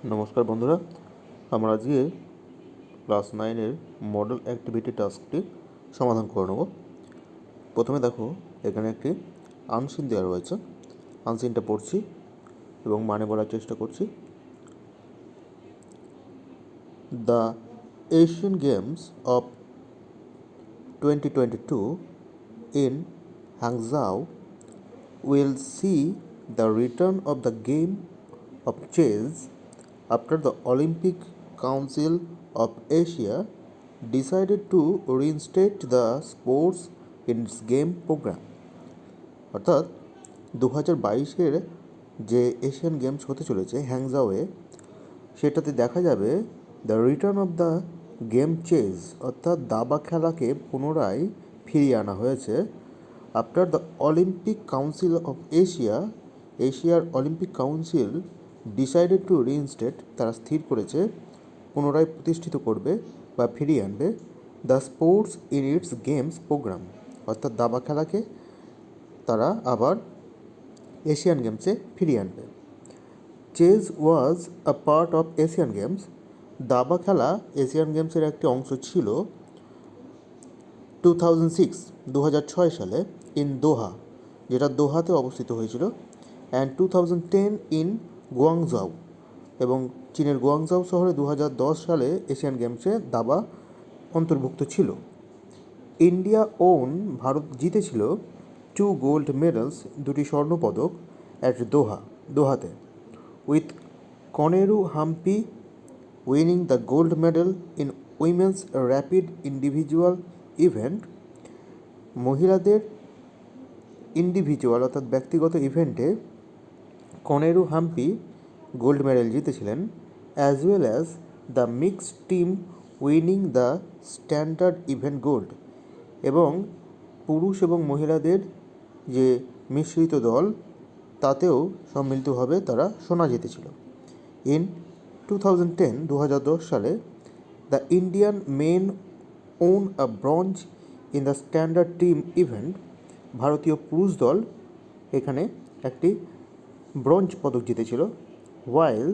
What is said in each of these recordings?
নমস্কার বন্ধুরা, আমরা আজকে ক্লাস 9-এর মডেল অ্যাক্টিভিটি টাস্কটি সমাধান করে নেব। প্রথমে দেখো, এখানে একটি আনসিন দেওয়া রয়েছে। আনসিনটা পড়ছি এবং মানে বলার চেষ্টা করছি। The Asian games of 2022 in Hangzhou will see the return of the game of chess after the Olympic Council of Asia decided to reinstate the sports in its game program। অর্থাৎ 2022-এর যে এশিয়ান গেমস হতে চলেছে হ্যাংজাওয়ে, সেটাতে দেখা যাবে the return of the game chess, অর্থাৎ দাবা খেলাকে পুনরায় ফিরিয়ে আনা হয়েছে। After the Olympic Council of এশিয়ার Olympic Council decided to reinstate, তারা স্থির করেছে পুনরায় প্রতিষ্ঠিত করবে বা ফিরিয়ে আনবে the sports in its games program, অর্থাৎ দাবা খেলাকে তারা আবার এশিয়ান গেমসে ফিরিয়ে আনবে। Chess was a part of Asian Games, দাবা খেলা এশিয়ান গেমসের একটি অংশ ছিল 2006 সালে ইন দোহা, যেটা দোহাতে অবস্থিত হয়েছিল, অ্যান্ড 2010 ইন গুয়াংজাও, এবং চীনের গুয়াংজাও শহরে 2010 সালে এশিয়ান গেমসে দাবা অন্তর্ভুক্ত ছিল। ইন্ডিয়া ভারত জিতেছিল 2 গোল্ড মেডেলস, 2টি স্বর্ণপদক, অ্যাট দোহাতে, with Koneru Humpy winning the gold medal in women's rapid individual event. মহিলাদের ইন্ডিভিজুয়াল অর্থাৎ ব্যক্তিগত ইভেন্টে কনেরু হাম্পি গোল্ড মেডেল জিতেছিলেন, as well as the mixed team winning the standard event gold, এবং পুরুষ এবং মহিলাদের যে মিশ্রিত দল তাতেও সম্মিলিতভাবে তারা সোনা জিতেছিল। ইন 2010 সালে the Indian men won a bronze in the standard team event, ভারতীয় পুরুষ দল এখানে একটি ব্রোঞ্জ পদক জিতেছিল। While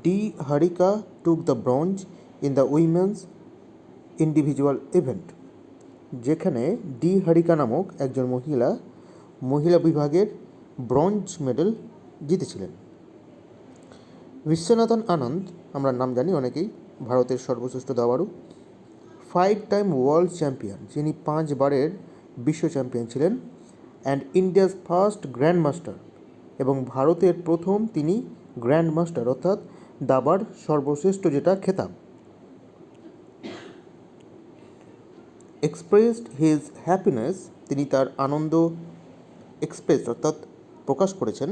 D Harika took the bronze in the women's individual event, যেখানে ডি হারিকা নামক একজন মহিলা বিভাগের ব্রঞ্জ মেডেল জিতেছিলেন। বিশ্বনাথন আনন্দ, আমরা নাম জানি অনেকেই, ভারতের সর্বশ্রেষ্ঠ দাবাড়ু, 5 টাইম ওয়ার্ল্ড চ্যাম্পিয়ন, যিনি 5 বারের বিশ্ব চ্যাম্পিয়ন ছিলেন, and India's first grand master, এবং ভারতের প্রথম তিনি গ্র্যান্ড মাস্টার অর্থাৎ দাবার সর্বশ্রেষ্ঠ যেটা খেতাব। এক্সপ্রেসড হিজ হ্যাপিনেস, তিনি তার আনন্দ এক্সপ্রেস অর্থাৎ প্রকাশ করেছেন,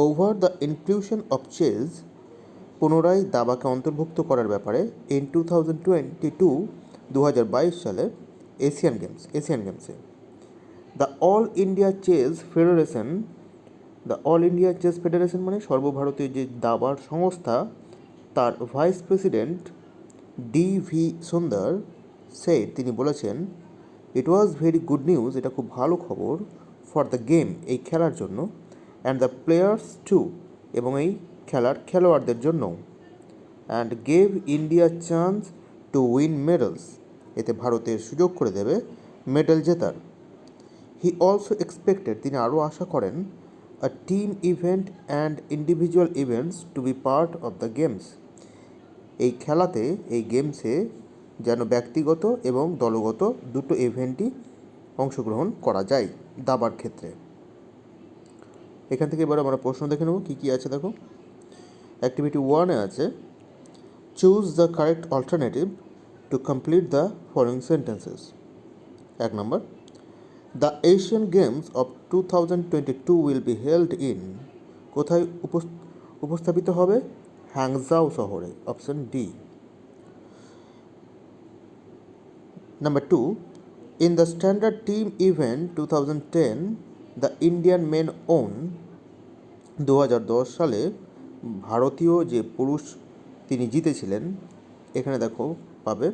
over the inclusion of chess, পুনরায় দাবাকে অন্তর্ভুক্ত করার ব্যাপারে, ইন 2022 সালে এশিয়ান গেমসে। The all India chess federation মানে সর্বভারতীয় যে দাবার সংস্থা, তার ভাইস প্রেসিডেন্ট DV সুন্দর তিনি বলেছেন, ইট ওয়াজ ভেরি গুড নিউজ, এটা খুব ভালো খবর, ফর দ্য গেম, এই খেলার জন্য, অ্যান্ড দ্য প্লেয়ার্স টু, এবং এই খেলোয়াড়দের জন্য, and gave India chance to win medals, এতে ভারতের সুযোগ করে দেবে মেডেল জেতার। হি অলসো এক্সপেক্টেড, তিনি আরও আশা করেন, a team event and individual events to be part of the games, এই খেলাতে এই গেমসে যেন ব্যক্তিগত এবং দলগত দুটো ইভেন্টই অংশগ্রহণ করা যায় দাবার ক্ষেত্রে। এখান থেকে এবার আমরা প্রশ্ন দেখে নেব কী কী আছে। দেখো, অ্যাক্টিভিটি 1-এ আছে, choose the correct alternative to complete the following sentences. 1 number, the Asian games of 2022 will be held in, কোথায় উপস্থাপিত হবে? হ্যাংজাও শহরে, option D. Number 2, in the standard team event 2010, the Indian men own, 2010 সালে ভারতীয় যে পুরুষ তিনি জিতেছিলেন, এখানে দেখো পাবে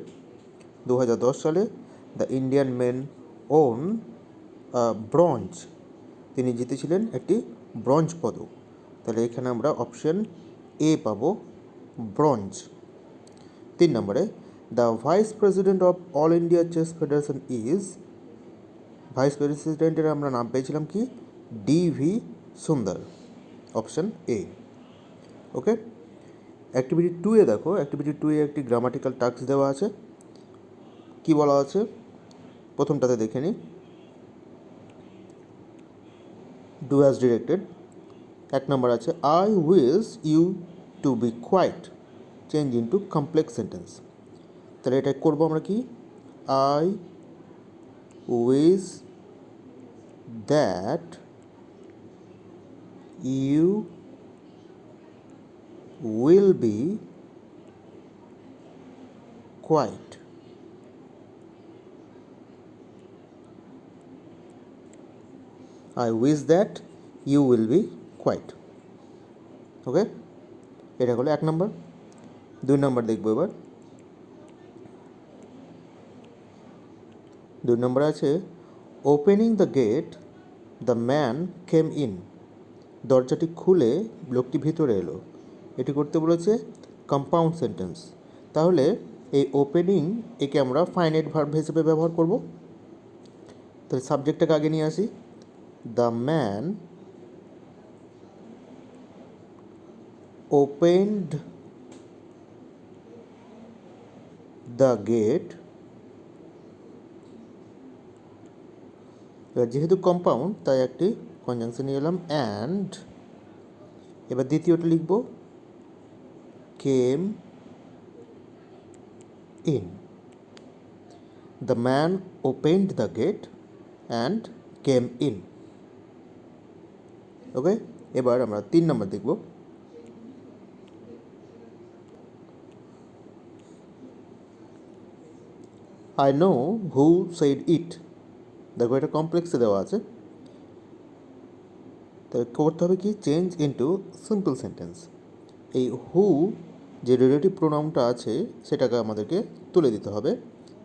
2010 সালে the Indian men won bronze, তিনি জিতেছিলেন একটি ব্রঞ্জ পদক। তাহলে এখানে আমরা অপশন এ পাবো, ব্রোঞ্জ। 3 নম্বরে, the vice president of all India chess federation is, vice প্রেসিডেন্টের আমরা নাম পেয়েছিলাম কি, DV সুন্দর, অপশন এ। ওকে, অ্যাক্টিভিটি 2-এ দেখো, অ্যাক্টিভিটি 2-এ একটি গ্রামাটিক্যাল টাস্ক দেওয়া আছে। কি বলা আছে প্রথমটাতে দেখে নিই। Do as directed. 1 নম্বর আছে, I wish you to be quiet, change into complex sentence. তাহলে এটা করবো আমরা কি, I wish that you will be quiet. I wish that you will be quiet. Okay, এটা হলো 1 নম্বর। 2 নম্বর দেখবো এবার। 2 নম্বরে আছে, opening the get the man came in, দরজাটি খুলে লোকটি ভিতরে এলো। এটি করতে বলেছে কম্পাউন্ড সেন্টেন্স। তাহলে এই ওপেনিং একে আমরা ফাইনাইট ভার্ব হিসেবে ব্যবহার করব। তাহলে সাবজেক্টটাকে আগে নিয়ে আসি। The man opened the gate, এবার যেহেতু কম্পাউন্ড তাই একটি কনজাংশন নিয়ে এলাম অ্যান্ড। এবার দ্বিতীয়টা লিখব came in. The man opened the gate and came in. Okay, এবার আমরা 3 নম্বর দেখব। I know who said it, দেখো এটা কমপ্লেক্সে দেওয়া আছে। তাহলে করতে হবে কি, চেঞ্জ ইন্টু সিম্পল সেন্টেন্স। এই হু যে রিলেটিভ প্রোনাউনটা আছে সেটাকে আমাদেরকে তুলে দিতে হবে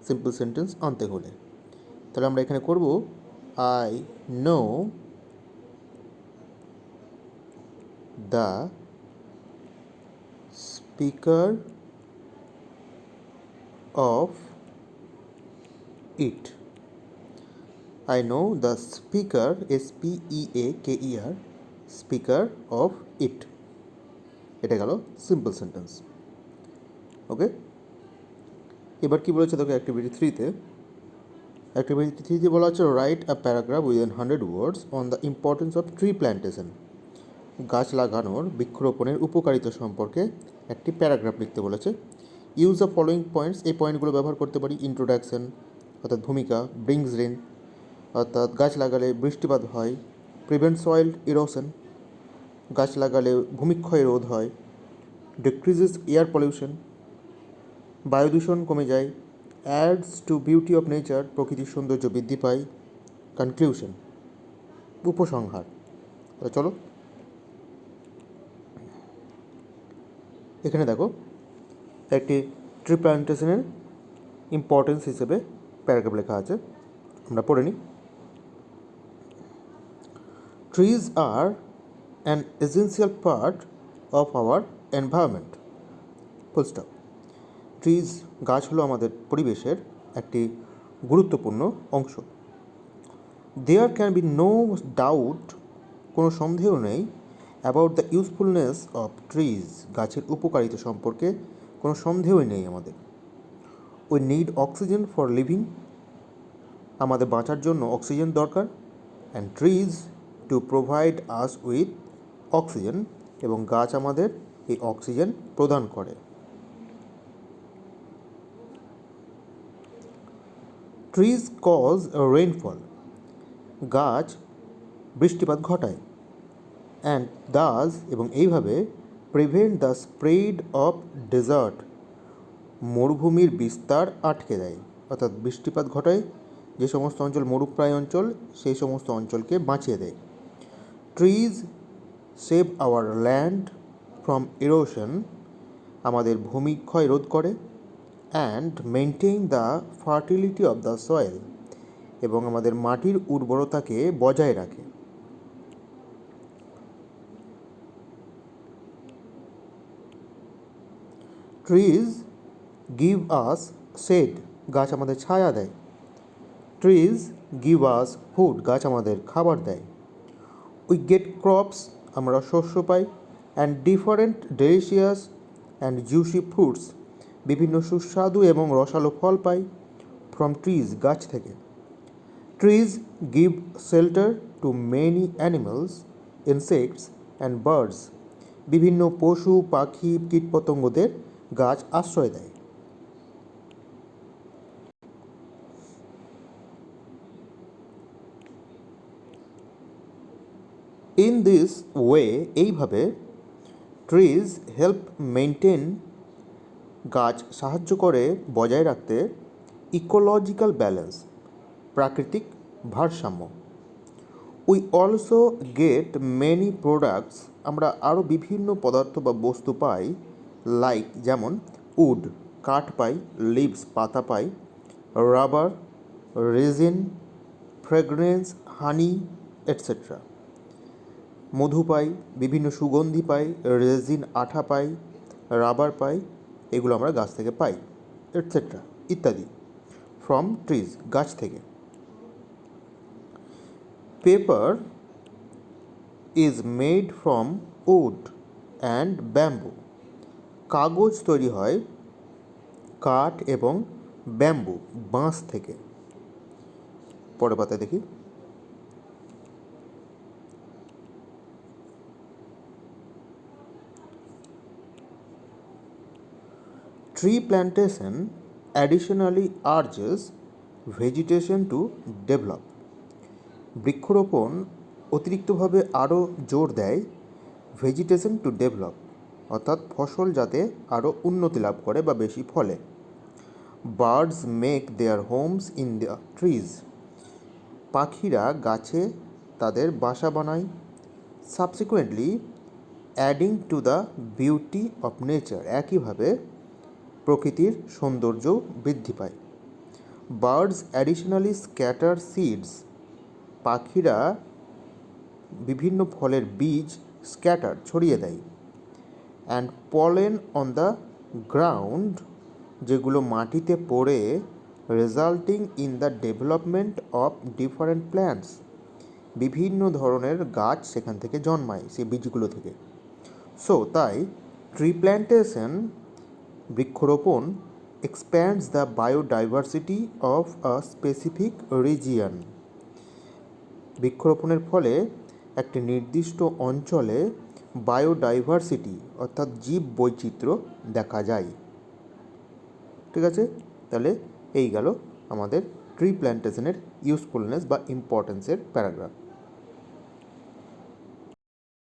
সিম্পল সেন্টেন্স আনতে হলে। তাহলে আমরা এখানে করব I know the speaker of it. I know the speaker, SPEAKER, speaker of it. এটা গেল সিম্পল সেন্টেন্স। ওকে, এবার কি বলেছে দেখো অ্যাক্টিভিটি 3-তে। অ্যাক্টিভিটি 3-তে বলা হচ্ছে, write a paragraph within 100 words on the importance of tree plantation, গাছ লাগানোর বৃক্ষরোপণের উপকারিতা সম্পর্কে একটি প্যারাগ্রাফ লিখতে বলেছে। ইউজ দ্য ফলোয়িং পয়েন্টস, এই পয়েন্টগুলো ব্যবহার করতে পারি। ইন্ট্রোডাকশন অর্থাৎ ভূমিকা, ব্রিংস রেন অর্থাৎ গাছ লাগালে বৃষ্টিপাত হয়, প্রিভেন্ট সয়েল ইরোশন, গাছ লাগালে ভূমিক্ষয় রোধ হয়, ডিক্রিজেস এয়ার পলিউশন, বায়ু দূষণ কমে যায়, adds to beauty of nature, প্রকৃতির সৌন্দর্য বৃদ্ধি পায়, কনক্লিউশন, উপসংহার। চলো এখানে দেখো একটি ট্রি প্ল্যান্টেশনের ইম্পর্টেন্স হিসেবে প্যারাগ্রাফ লেখা আছে, আমরা পড়ে নিই। Trees are an essential part of our environment. Full stop. Trees, গাছ হলো আমাদের পরিবেশের একটি গুরুত্বপূর্ণ অংশ। There can be no doubt, কোনো সন্দেহ নেই, about the usefulness of trees, গাছের উপকারিতা সম্পর্কে কোনো সন্দেহই নেই আমাদের। We need oxygen for living, আমাদের বাঁচার জন্য অক্সিজেন দরকার, and trees to provide us with oxygen, এবং গাছ আমাদের এই অক্সিজেন প্রদান করে। ট্রিজ কজ রেইনফল, গাছ বৃষ্টিপাত ঘটায়, অ্যান্ড দাস, এবং এইভাবে prevent the spread of desert, মরুভূমির বিস্তার আটকে দেয়, অর্থাৎ বৃষ্টিপাত ঘটায় যে সমস্ত অঞ্চল মরুপ্রায় অঞ্চল সেই সমস্ত অঞ্চলকে বাঁচিয়ে দেয়। Trees save our land from erosion, আমাদের ভূমিক্ষয় রোধ করে, and maintain the fertility of the soil, এবং আমাদের মাটির উর্বরতাকে বজায় রাখে। ট্রিজ গিভ আস শেড, গাছ আমাদের ছায়া দেয়। ট্রিজ গিভ আস ফুড, গাছ আমাদের খাবার দেয়। উই গেট ক্রপস, আমরা শস্য পাই। And different delicious and juicy fruits, বিভিন্ন সুস্বাদু এবং রসালো ফল পাই। ফ্রম ট্রিজ, গাছ থেকে। Trees give shelter to many animals, insects and birds, বিভিন্ন পশু পাখি কীটপতঙ্গদের গাছ আশ্রয় দেয়। ইন দিস ওয়ে, এইভাবে, ট্রিজ হেল্প মেনটেন, গাছ সাহায্য করে বজায় রাখতে, ইকোলজিক্যাল ব্যালেন্স, প্রাকৃতিক ভারসাম্য। We also get many products, আমরা আরও বিভিন্ন পদার্থ বা বস্তু পাই। লাইক, যেমন উড, কাঠ পাই। লিভস, পাতা পাই। রাবার, রেজিন, ফ্রেগরেন্স, হানি, এটসেট্রা। মধু পাই, বিভিন্ন সুগন্ধি পাই। রেজিন, আঠা পাই। রাবার পাই, এগুলো আমরা গাছ থেকে পাই, এটসেট্রা ইত্যাদি। ফ্রম ট্রিজ, গাছ থেকে। Paper is made from wood and bamboo, কাগজ তৈরি হয় কাঠ এবং ব্যাম্বু, বাঁশ থেকে। পরের পাতায় দেখি। Tree plantation additionally urges vegetation to develop, বৃক্ষরোপণ অতিরিক্তভাবে আরও জোর দেয় ভেজিটেশন টু ডেভেলপ, অর্থাৎ ফসল যাতে আরও উন্নতি লাভ করে বা বেশি ফলে। Birds make their Holmes in the trees, পাখিরা গাছে তাদের বাসা বানায়। Subsequently adding to the beauty of nature, একইভাবে প্রকৃতির সৌন্দর্য বৃদ্ধি পায়। বার্ডস অ্যাডিশনালি স্ক্যাটার সিডস, পাখিরা বিভিন্ন ফলের বীজ স্ক্যাটার, ছড়িয়ে দেয়। And pollen on the ground, যেগুলো মাটিতে পড়ে, resulting in the development of different plants, বিভিন্ন ধরনের গাছ সেখান থেকে জন্মায় সেই বীজগুলো থেকে। সো তাই ট্রি প্ল্যান্টেশন, বৃক্ষরোপণ, expands the biodiversity of a specific region, বৃক্ষরোপণের ফলে একটি নির্দিষ্ট অঞ্চলে বায়োডাইভার্সিটি অর্থাৎ জীব বৈচিত্র্য দেখা যায়। ঠিক আছে, তাহলে এই গেল আমাদের ট্রি প্ল্যান্টেশনের ইউজফুলনেস বা ইম্পর্টেন্সের প্যারাগ্রাফ।